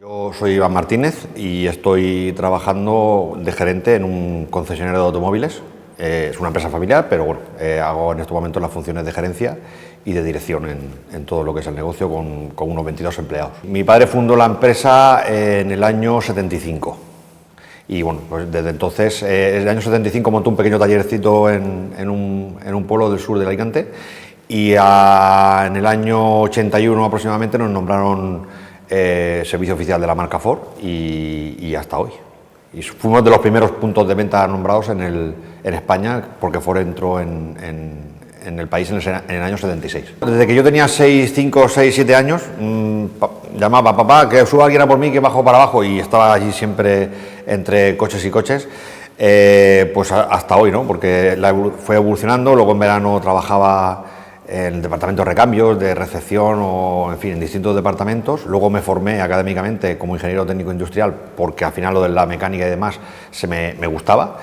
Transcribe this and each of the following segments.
Yo soy Iván Martínez y estoy trabajando de gerente en un concesionario de automóviles. Es una empresa familiar, pero bueno, hago en estos momentos las funciones de gerencia y de dirección en todo lo que es el negocio con unos 22 empleados. Mi padre fundó la empresa en el año 75 y bueno, pues desde entonces, en el año 75 montó un pequeño tallercito en un pueblo del sur de Alicante y en el año 81 aproximadamente nos nombraron servicio oficial de la marca Ford y hasta hoy. Y fuimos de los primeros puntos de venta nombrados en España, porque Ford entró en el país en el año 76. Desde que yo tenía 5, 6, 7 años, llamaba: papá, que suba alguien a por mí, que bajo para abajo, y estaba allí siempre entre coches y coches, pues hasta hoy, ¿no? Porque fue evolucionando. Luego en verano trabajaba en el departamento de recambios, de recepción o, en fin, en distintos departamentos. Luego me formé académicamente como ingeniero técnico industrial porque al final lo de la mecánica y demás me gustaba.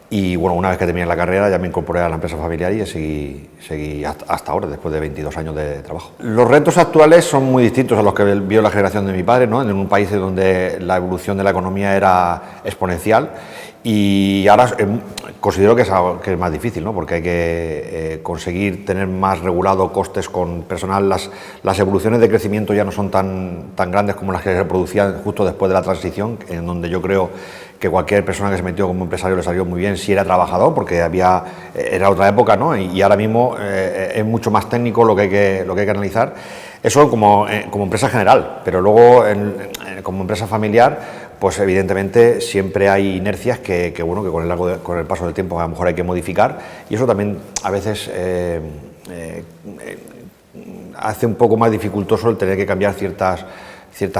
Y bueno, una vez que terminé la carrera ya me incorporé a la empresa familiar y seguí hasta ahora, después de 22 años de trabajo. Los retos actuales son muy distintos a los que vio la generación de mi padre, ¿no? En un país donde la evolución de la economía era exponencial, y ahora considero que es más difícil, ¿no? Porque hay que conseguir tener más regulado costes con personal. Las evoluciones de crecimiento ya no son tan grandes como las que se producían justo después de la transición, en donde yo creo que cualquier persona que se metió como empresario le salió muy bien si era trabajador, porque era otra época, ¿no? Y ahora mismo es mucho más técnico lo que hay que analizar. Eso como empresa general, pero luego como empresa familiar, pues evidentemente siempre hay inercias que con el paso del tiempo a lo mejor hay que modificar, y eso también a veces hace un poco más dificultoso el tener que cambiar ciertas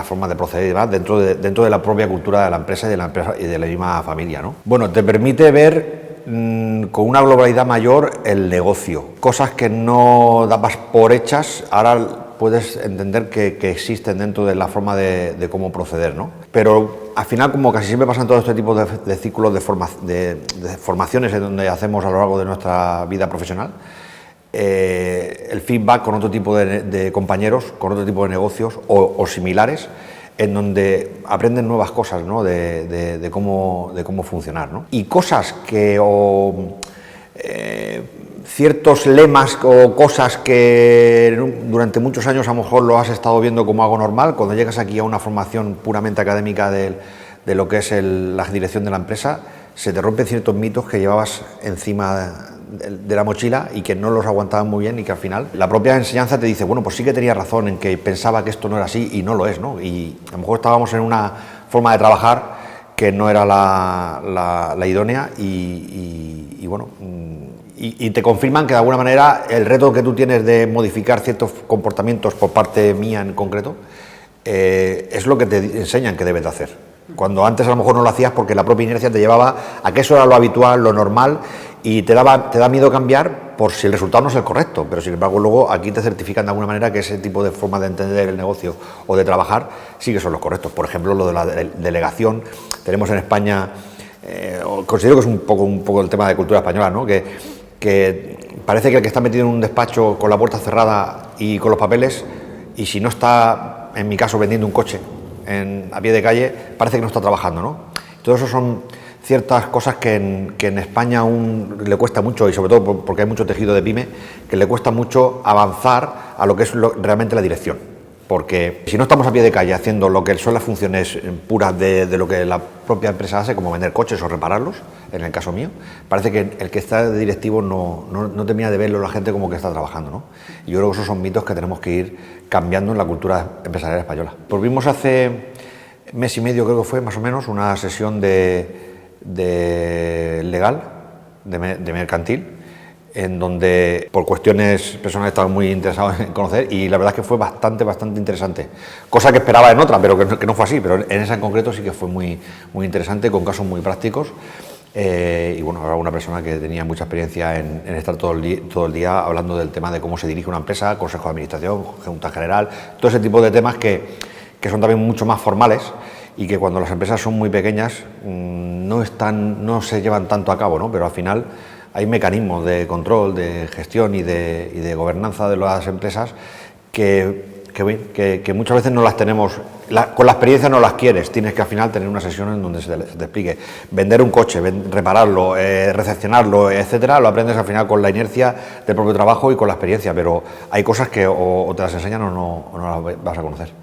formas de proceder y demás dentro de la propia cultura de la empresa y de la misma familia, ¿no? Bueno, te permite ver con una globalidad mayor el negocio, cosas que no dabas por hechas, ahora puedes entender que existen dentro de la forma de cómo proceder, ¿no? Pero al final, como casi siempre pasa en todo este tipo de ciclos de formaciones en donde hacemos a lo largo de nuestra vida profesional, el feedback con otro tipo de compañeros, con otro tipo de negocios o similares, en donde aprenden nuevas cosas, ¿no? de cómo funcionar, ¿no? Y cosas ciertos lemas o cosas que durante muchos años a lo mejor lo has estado viendo como algo normal, cuando llegas aquí a una formación puramente académica de lo que es la dirección de la empresa, se te rompen ciertos mitos que llevabas encima de la mochila y que no los aguantaban muy bien, y que al final la propia enseñanza te dice: bueno, pues sí que tenía razón en que pensaba que esto no era así, y no lo es, ¿no? Y a lo mejor estábamos en una forma de trabajar que no era la idónea, y bueno, y te confirman que de alguna manera el reto que tú tienes de modificar ciertos comportamientos por parte mía en concreto es lo que te enseñan que debes de hacer, cuando antes a lo mejor no lo hacías porque la propia inercia te llevaba a que eso era lo habitual, lo normal, y te da miedo cambiar por si el resultado no es el correcto. Pero sin embargo luego aquí te certifican de alguna manera que ese tipo de formas de entender el negocio o de trabajar sí que son los correctos. Por ejemplo, lo de la delegación. Tenemos en España, considero que es un poco el tema de cultura española, ¿no? Que parece que el que está metido en un despacho con la puerta cerrada y con los papeles, y si no está, en mi caso, vendiendo un coche a pie de calle, parece que no está trabajando, ¿no? Todo eso son ciertas cosas que en España aún le cuesta mucho, y sobre todo porque hay mucho tejido de pyme, que le cuesta mucho avanzar a lo que es realmente la dirección. Porque si no estamos a pie de calle haciendo lo que son las funciones puras de lo que la propia empresa hace, como vender coches o repararlos, en el caso mío, parece que el que está de directivo no termina de verlo la gente como que está trabajando, ¿no? Y yo creo que esos son mitos que tenemos que ir cambiando en la cultura empresarial española. Pues vimos hace mes y medio, creo que fue más o menos, una sesión de mercantil, en donde por cuestiones personales estaba muy interesado en conocer, y la verdad es que fue bastante interesante, cosa que esperaba en otra, pero que no fue así, pero en esa en concreto sí que fue muy interesante, con casos muy prácticos, y bueno, era una persona que tenía mucha experiencia en estar todo el día hablando del tema de cómo se dirige una empresa, consejo de administración, junta general, todo ese tipo de temas que son también mucho más formales, y que cuando las empresas son muy pequeñas no se llevan tanto a cabo, ¿no? Pero al final hay mecanismos de control, de gestión y de gobernanza de las empresas que Qué bien, que muchas veces no las tenemos, con la experiencia no las quieres, tienes que al final tener una sesión en donde se te explique. Vender un coche, repararlo, recepcionarlo, etcétera, lo aprendes al final con la inercia del propio trabajo y con la experiencia, pero hay cosas que o te las enseñan o no las vas a conocer.